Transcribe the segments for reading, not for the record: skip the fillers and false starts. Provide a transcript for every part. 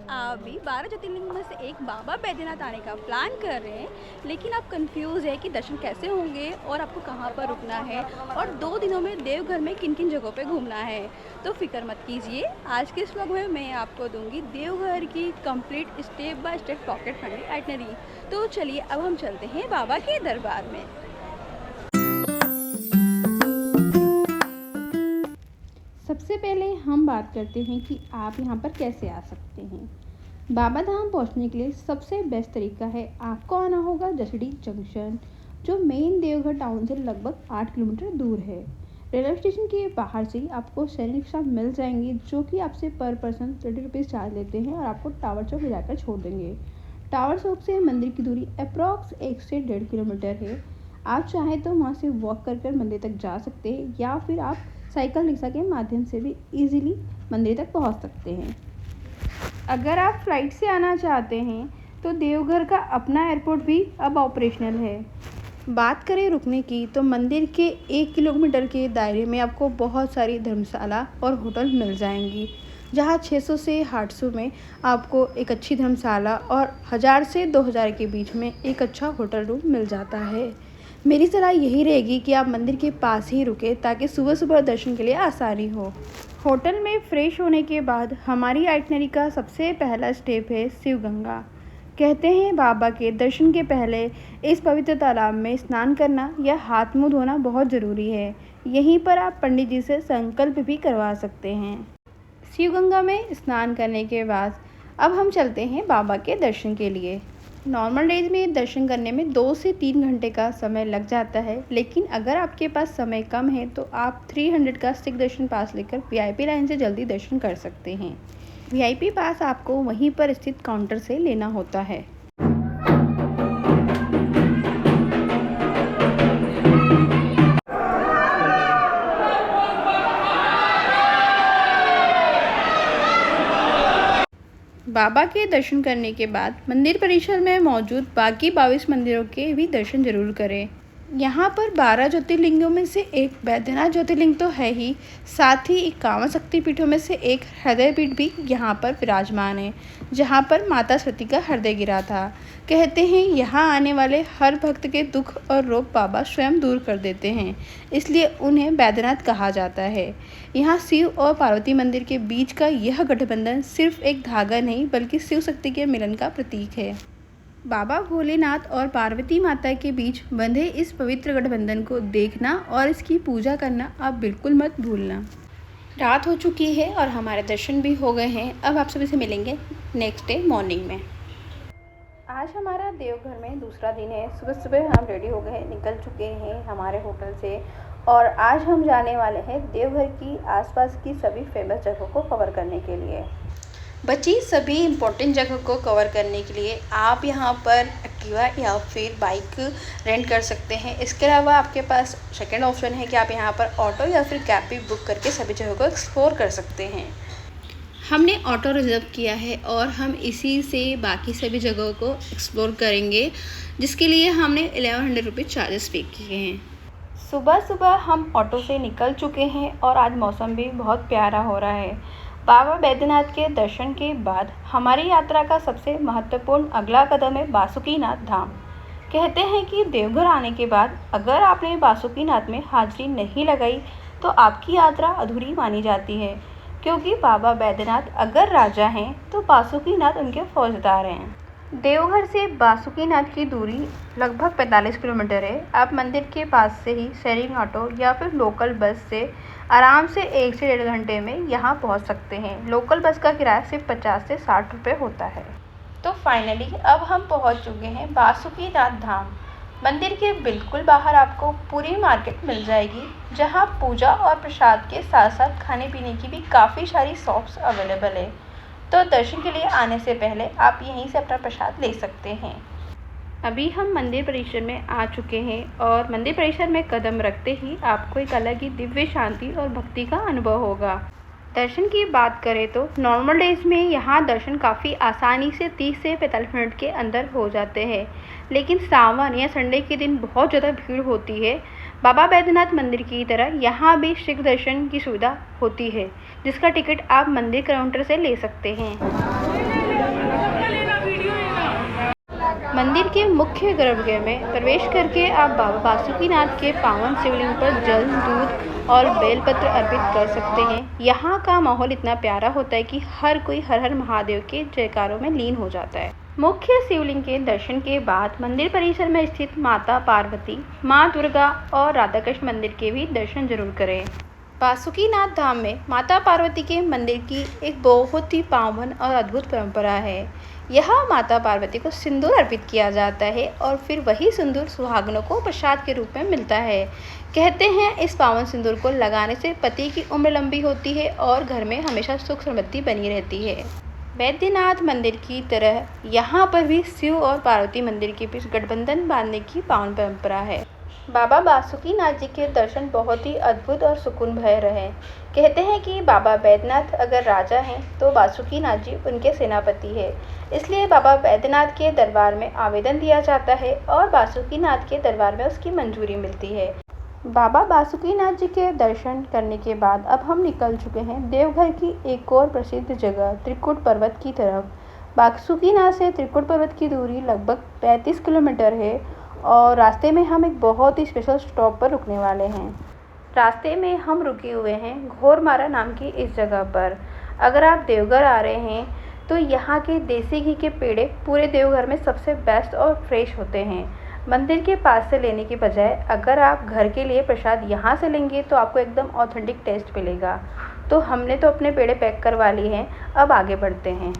आप भी 12 ज्योतिर्लिंग में से एक बाबा बैद्यनाथ आने का प्लान कर रहे हैं, लेकिन आप कंफ्यूज है कि दर्शन कैसे होंगे और आपको कहाँ पर रुकना है और 2 दिनों में देवघर में किन-किन जगहों पे घूमना है। तो फ़िक्र मत कीजिए, आज के इस व्लॉग में मैं आपको दूँगी देवघर की complete step by step pocket friendly itinerary. तो चलिए अब हम चलते हैं बाबा के दरबार में। सबसे पहले हम बात करते हैं कि आप यहाँ पर कैसे आ सकते हैं। बाबा धाम पहुँचने के लिए सबसे बेस्ट तरीका है, आपको आना होगा जसड़ी जंक्शन, जो मेन देवघर टाउन से लगभग 8 किलोमीटर दूर है। रेलवे स्टेशन के बाहर से ही आपको सैनिक रिक्शा मिल जाएंगे, जो कि आपसे पर पर्सन 30 रुपीज़ चार्ज लेते हैं और आपको टावर चौक ले जाकर छोड़ देंगे। टावर चौक से मंदिर की दूरी अप्रॉक्स 1 से 1.5 किलोमीटर है। आप चाहें तो वहाँ से वॉक कर मंदिर तक जा सकते हैं, या फिर आप साइकिल रिक्शा के माध्यम से भी इजीली मंदिर तक पहुँच सकते हैं। अगर आप फ्लाइट से आना चाहते हैं तो देवघर का अपना एयरपोर्ट भी अब ऑपरेशनल है। बात करें रुकने की, तो मंदिर के 1 किलोमीटर के दायरे में आपको बहुत सारी धर्मशाला और होटल मिल जाएंगी, जहां 600 से 800 में आपको एक अच्छी धर्मशाला और 1000 से 2000 के बीच में एक अच्छा होटल रूम मिल जाता है। मेरी सलाह यही रहेगी कि आप मंदिर के पास ही रुके, ताकि सुबह सुबह दर्शन के लिए आसानी हो। होटल में फ्रेश होने के बाद हमारी आइटनरी का सबसे पहला स्टेप है शिव गंगा। कहते हैं बाबा के दर्शन के पहले इस पवित्र तालाब में स्नान करना या हाथ मुंह धोना बहुत ज़रूरी है। यहीं पर आप पंडित जी से संकल्प भी करवा सकते हैं। शिव गंगा में स्नान करने के बाद अब हम चलते हैं बाबा के दर्शन के लिए। नॉर्मल डेज में दर्शन करने में 2 से 3 घंटे का समय लग जाता है, लेकिन अगर आपके पास समय कम है तो आप 300 का सिख दर्शन पास लेकर वीआईपी लाइन से जल्दी दर्शन कर सकते हैं। वीआईपी पास आपको वहीं पर स्थित काउंटर से लेना होता है। बाबा के दर्शन करने के बाद मंदिर परिसर में मौजूद बाकी 22 मंदिरों के भी दर्शन जरूर करें। यहाँ पर 12 ज्योतिर्लिंगों में से एक बैद्यनाथ ज्योतिर्लिंग तो है ही, साथ ही 51 शक्तिपीठों में से एक हृदय पीठ भी यहाँ पर विराजमान है, जहाँ पर माता सती का हृदय गिरा था। कहते हैं यहाँ आने वाले हर भक्त के दुख और रोग बाबा स्वयं दूर कर देते हैं, इसलिए उन्हें बैद्यनाथ कहा जाता है। यहाँ शिव और पार्वती मंदिर के बीच का यह गठबंधन सिर्फ एक धागा नहीं, बल्कि शिव शक्ति के मिलन का प्रतीक है। बाबा भोलेनाथ और पार्वती माता के बीच बंधे इस पवित्र गठबंधन को देखना और इसकी पूजा करना आप बिल्कुल मत भूलना। रात हो चुकी है और हमारे दर्शन भी हो गए हैं। अब आप सभी से मिलेंगे नेक्स्ट डे मॉर्निंग में। आज हमारा देवघर में दूसरा दिन है। सुबह सुबह हम रेडी हो गए, निकल चुके हैं हमारे होटल से, और आज हम जाने वाले हैं देवघर की आसपास की सभी फेमस जगहों को कवर करने के लिए। बची सभी इम्पोर्टेंट जगह को कवर करने के लिए आप यहाँ पर एक्टिवा या फिर बाइक रेंट कर सकते हैं। इसके अलावा आपके पास सेकंड ऑप्शन है कि आप यहाँ पर ऑटो या फिर कैब भी बुक करके सभी जगह को एक्सप्लोर कर सकते हैं। हमने ऑटो रिजर्व किया है और हम इसी से बाकी सभी जगहों को एक्सप्लोर करेंगे, जिसके लिए हमने 1100 रुपीज़ चार्जेस पे किए हैं। सुबह सुबह हम ऑटो से निकल चुके हैं और आज मौसम भी बहुत प्यारा हो रहा है। बाबा बैद्यनाथ के दर्शन के बाद हमारी यात्रा का सबसे महत्वपूर्ण अगला कदम है बासुकीनाथ धाम। कहते हैं कि देवघर आने के बाद अगर आपने बासुकीनाथ में हाजिरी नहीं लगाई तो आपकी यात्रा अधूरी मानी जाती है, क्योंकि बाबा बैद्यनाथ अगर राजा हैं तो बासुकीनाथ उनके फौजदार हैं। देवघर से बासुकीनाथ की दूरी लगभग 45 किलोमीटर है। आप मंदिर के पास से ही शेयरिंग ऑटो या फिर लोकल बस से आराम से 1 से 1.5 घंटे में यहाँ पहुँच सकते हैं। लोकल बस का किराया सिर्फ 50 से 60 रुपये होता है। तो फाइनली अब हम पहुँच चुके हैं बासुकीनाथ धाम। मंदिर के बिल्कुल बाहर आपको पूरी मार्केट मिल जाएगी, जहाँ पूजा और प्रसाद के साथ साथ खाने पीने की भी काफ़ी सारी शॉप्स अवेलेबल है। तो दर्शन के लिए आने से पहले आप यहीं से अपना प्रसाद ले सकते हैं। अभी हम मंदिर परिसर में आ चुके हैं और मंदिर परिसर में कदम रखते ही आपको एक अलग ही दिव्य शांति और भक्ति का अनुभव होगा। दर्शन की बात करें तो नॉर्मल डेज में यहाँ दर्शन काफ़ी आसानी से 30 से 45 मिनट के अंदर हो जाते हैं, लेकिन सावन या संडे के दिन बहुत ज़्यादा भीड़ होती है। बाबा बैद्यनाथ मंदिर की तरह यहाँ भी शीघ्र दर्शन की सुविधा होती है, जिसका टिकट आप मंदिर काउंटर से ले सकते हैं। मंदिर के मुख्य गर्भगृह में प्रवेश करके आप बाबा बासुकीनाथ के पावन शिवलिंग पर जल, दूध और बेलपत्र अर्पित कर सकते हैं। यहाँ का माहौल इतना प्यारा होता है कि हर कोई हर हर महादेव के जयकारों में लीन हो जाता है। मुख्य शिवलिंग के दर्शन के बाद मंदिर परिसर में स्थित माता पार्वती, माँ दुर्गा और राधा कृष्ण मंदिर के भी दर्शन जरूर करें। बासुकीनाथ धाम में माता पार्वती के मंदिर की एक बहुत ही पावन और अद्भुत परंपरा है। यह माता पार्वती को सिंदूर अर्पित किया जाता है और फिर वही सिंदूर सुहागनों को प्रसाद के रूप में मिलता है। कहते हैं इस पावन सिंदूर को लगाने से पति की उम्र लंबी होती है और घर में हमेशा सुख समृद्धि बनी रहती है। बैद्यनाथ मंदिर की तरह यहाँ पर भी शिव और पार्वती मंदिर के बीच गठबंधन बांधने की पावन परंपरा है। बाबा बासुकीनाथ जी के दर्शन बहुत ही अद्भुत और सुकून भरे रहे। कहते हैं कि बाबा बैद्यनाथ अगर राजा हैं तो बासुकीनाथ जी उनके सेनापति है। इसलिए बाबा बैद्यनाथ के दरबार में आवेदन दिया जाता है और बासुकीनाथ के दरबार में उसकी मंजूरी मिलती है। बाबा बासुकीनाथ जी के दर्शन करने के बाद अब हम निकल चुके हैं देवघर की एक और प्रसिद्ध जगह त्रिकुट पर्वत की तरफ। बासुकीनाथ से त्रिकुट पर्वत की दूरी लगभग 35 किलोमीटर है और रास्ते में हम एक बहुत ही स्पेशल स्टॉप पर रुकने वाले हैं। रास्ते में हम रुके हुए हैं घोरमारा नाम की इस जगह पर। अगर आप देवघर आ रहे हैं तो यहाँ के देसी घी के पेड़े पूरे देवघर में सबसे बेस्ट और फ्रेश होते हैं। मंदिर के पास से लेने के बजाय अगर आप घर के लिए प्रसाद यहाँ से लेंगे तो आपको एकदम ऑथेंटिक टेस्ट मिलेगा। तो हमने तो अपने पेड़े पैक करवा लिए हैं, अब आगे बढ़ते हैं।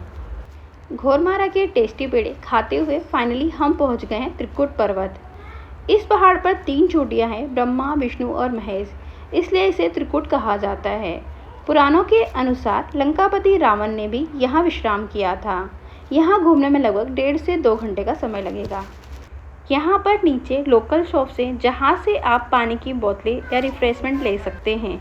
घोरमारा के टेस्टी पेड़े खाते हुए फाइनली हम पहुंच गए हैं त्रिकुट पर्वत। इस पहाड़ पर 3 चोटियां हैं, ब्रह्मा, विष्णु और महेश, इसलिए इसे त्रिकुट कहा जाता है। पुराणों के अनुसार लंकापति रावण ने भी यहाँ विश्राम किया था। यहाँ घूमने में लगभग 1.5 से 2 घंटे का समय लगेगा। यहाँ पर नीचे लोकल शॉप से जहाँ से आप पानी की बोतलें या रिफ्रेशमेंट ले सकते हैं।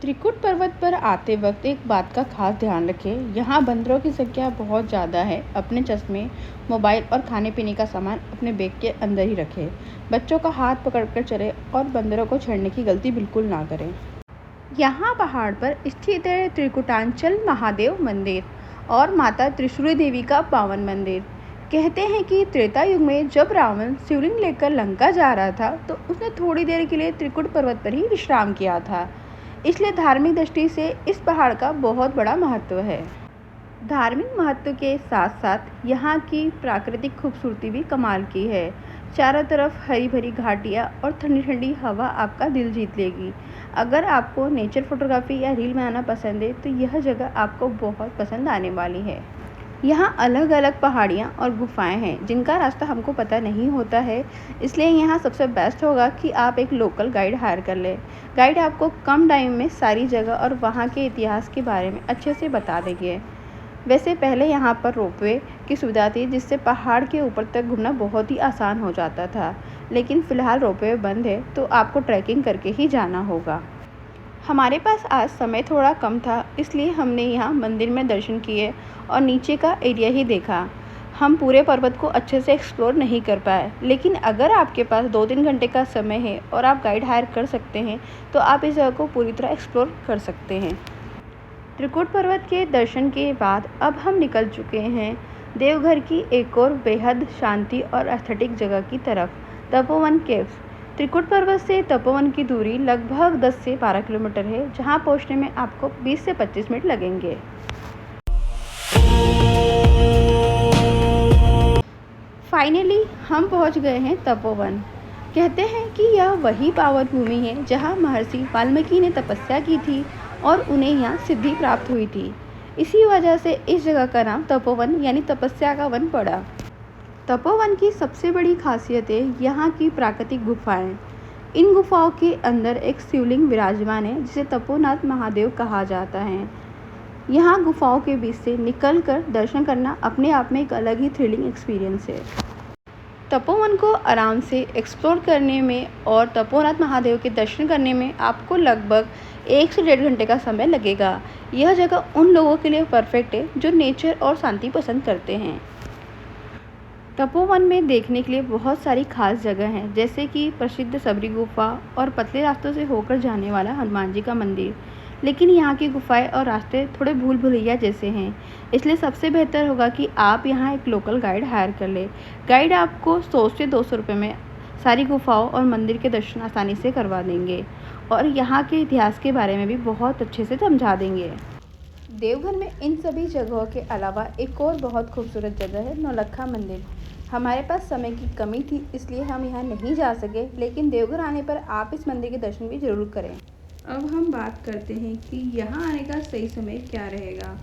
त्रिकुट पर्वत पर आते वक्त एक बात का खास ध्यान रखें, यहाँ बंदरों की संख्या बहुत ज़्यादा है। अपने चश्मे, मोबाइल और खाने पीने का सामान अपने बैग के अंदर ही रखें। बच्चों का हाथ पकड़कर चलें और बंदरों को छेड़ने की गलती बिल्कुल ना करें। यहाँ पहाड़ पर स्थित है त्रिकुटांचल महादेव मंदिर और माता त्रिशूली देवी का पावन मंदिर। कहते हैं कि त्रेता युग में जब रावण शिवलिंग लेकर लंका जा रहा था तो उसने थोड़ी देर के लिए त्रिकुट पर्वत पर ही विश्राम किया था। इसलिए धार्मिक दृष्टि से इस पहाड़ का बहुत बड़ा महत्व है। धार्मिक महत्व के साथ साथ यहाँ की प्राकृतिक खूबसूरती भी कमाल की है। चारों तरफ हरी भरी घाटियाँ और ठंडी ठंडी हवा आपका दिल जीत लेगी। अगर आपको नेचर फोटोग्राफी या रील बनाना पसंद है तो यह जगह आपको बहुत पसंद आने वाली है। यहाँ अलग अलग पहाड़ियाँ और गुफाएं हैं जिनका रास्ता हमको पता नहीं होता है, इसलिए यहाँ सबसे बेस्ट होगा कि आप एक लोकल गाइड हायर कर लें। गाइड आपको कम टाइम में सारी जगह और वहाँ के इतिहास के बारे में अच्छे से बता देंगे। वैसे पहले यहाँ पर रोपवे की सुविधा थी जिससे पहाड़ के ऊपर तक घूमना बहुत ही आसान हो जाता था, लेकिन फ़िलहाल रोपवे बंद है तो आपको ट्रैकिंग करके ही जाना होगा। हमारे पास आज समय थोड़ा कम था, इसलिए हमने यहाँ मंदिर में दर्शन किए और नीचे का एरिया ही देखा। हम पूरे पर्वत को अच्छे से एक्सप्लोर नहीं कर पाए, लेकिन अगर आपके पास 2-3 घंटे का समय है और आप गाइड हायर कर सकते हैं तो आप इस जगह को पूरी तरह एक्सप्लोर कर सकते हैं। त्रिकुट पर्वत के दर्शन के बाद अब हम निकल चुके हैं देवघर की एक और बेहद शांति और एस्थेटिक जगह की तरफ, तपोवन केव्स। त्रिकुट पर्वत से तपोवन की दूरी लगभग 10 से 12 किलोमीटर है, जहां पहुंचने में आपको 20 से 25 मिनट लगेंगे। फाइनली हम पहुंच गए हैं तपोवन। कहते हैं कि यह वही पावन भूमि है जहां महर्षि वाल्मीकि ने तपस्या की थी और उन्हें यहाँ सिद्धि प्राप्त हुई थी। इसी वजह से इस जगह का नाम तपोवन यानी तपस्या का वन पड़ा। तपोवन की सबसे बड़ी खासियत है यहाँ की प्राकृतिक गुफाएं। इन गुफाओं के अंदर एक शिवलिंग विराजमान है जिसे तपोनाथ महादेव कहा जाता है। यहाँ गुफाओं के बीच से निकलकर दर्शन करना अपने आप में एक अलग ही थ्रिलिंग एक्सपीरियंस है। तपोवन को आराम से एक्सप्लोर करने में और तपोनाथ महादेव के दर्शन करने में आपको लगभग 1 से 1.5 घंटे का समय लगेगा। यह जगह उन लोगों के लिए परफेक्ट है जो नेचर और शांति पसंद करते हैं। तपोवन में देखने के लिए बहुत सारी खास जगह हैं, जैसे कि प्रसिद्ध सबरी गुफा और पतले रास्तों से होकर जाने वाला हनुमान जी का मंदिर। लेकिन यहाँ की गुफाएं और रास्ते थोड़े भूल भुलैया जैसे हैं, इसलिए सबसे बेहतर होगा कि आप यहाँ एक लोकल गाइड हायर कर लें। गाइड आपको 100 से 200 रुपये में सारी गुफाओं और मंदिर के दर्शन आसानी से करवा देंगे और यहाँ के इतिहास के बारे में भी बहुत अच्छे से समझा देंगे। देवघर में इन सभी जगहों के अलावा एक और बहुत खूबसूरत जगह है नौलक्खा मंदिर। हमारे पास समय की कमी थी इसलिए हम यहाँ नहीं जा सके, लेकिन देवघर आने पर आप इस मंदिर के दर्शन भी ज़रूर करें। अब हम बात करते हैं कि यहाँ आने का सही समय क्या रहेगा।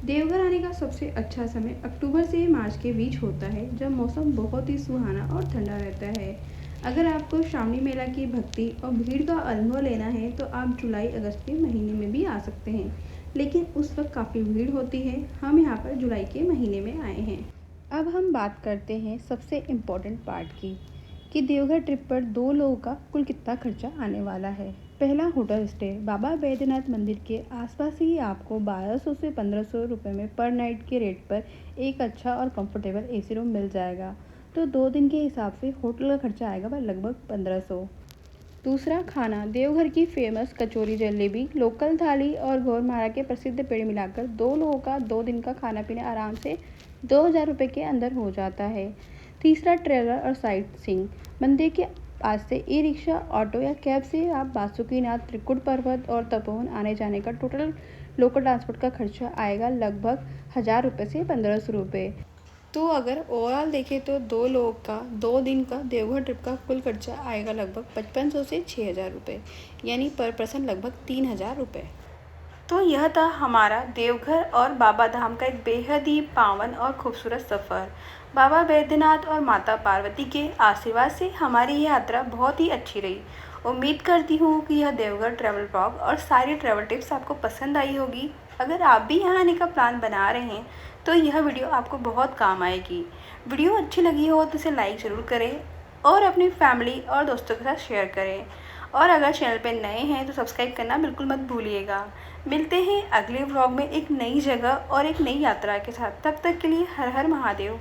देवघर आने का सबसे अच्छा समय अक्टूबर से मार्च के बीच होता है, जब मौसम बहुत ही सुहाना और ठंडा रहता है। अगर आपको श्रावणी मेला की भक्ति और भीड़ का अनुभव लेना है तो आप जुलाई अगस्त के महीने में भी आ सकते हैं, लेकिन उस वक्त काफ़ी भीड़ होती है। हम यहाँ पर जुलाई के महीने में आए हैं। अब हम बात करते हैं सबसे इम्पोर्टेंट पार्ट की कि देवघर ट्रिप पर 2 लोगों का कुल कितना खर्चा आने वाला है। पहला, होटल स्टे। बाबा बैद्यनाथ मंदिर के आसपास ही आपको 1200 से 1500 रुपये में पर नाइट के रेट पर एक अच्छा और कंफर्टेबल एसी रूम मिल जाएगा। तो 2 दिन के हिसाब से होटल का खर्चा आएगा वह लगभग 1500। दूसरा, खाना। देवघर की फेमस कचौरी जलेबी, लोकल थाली और घोरमारा के प्रसिद्ध पेड़ मिलाकर 2 लोगों का 2 दिन का खाना पीना आराम से 2000 रुपये के अंदर हो जाता है। तीसरा, ट्रेवलर और साइट सीइंग। मंदिर के पास से ई रिक्शा, ऑटो या कैब से आप बासुकीनाथ, त्रिकुट पर्वत और तपोवन आने जाने का टोटल लोकल ट्रांसपोर्ट का खर्चा आएगा लगभग 1000 रुपये से 1500 रुपये। तो अगर ओवरऑल देखें तो 2 लोगों का 2 दिन का देवघर ट्रिप का कुल खर्चा आएगा लगभग 5500 से 6000 रुपये, यानी पर पर्सन लगभग 3000 रुपये। तो यह था हमारा देवघर और बाबा धाम का एक बेहद ही पावन और खूबसूरत सफ़र। बाबा बैद्यनाथ और माता पार्वती के आशीर्वाद से हमारी यह यात्रा बहुत ही अच्छी रही। उम्मीद करती हूँ कि यह देवघर ट्रैवल ब्लॉग और सारी ट्रैवल टिप्स आपको पसंद आई होगी। अगर आप भी यहाँ आने का प्लान बना रहे हैं तो यह वीडियो आपको बहुत काम आएगी। वीडियो अच्छी लगी हो तो इसे लाइक ज़रूर करें और अपनी फैमिली और दोस्तों के साथ शेयर करें। और अगर चैनल पर नए हैं तो सब्सक्राइब करना बिल्कुल मत भूलिएगा। मिलते हैं अगले व्लॉग में एक नई जगह और एक नई यात्रा के साथ। तब तक के लिए हर हर महादेव।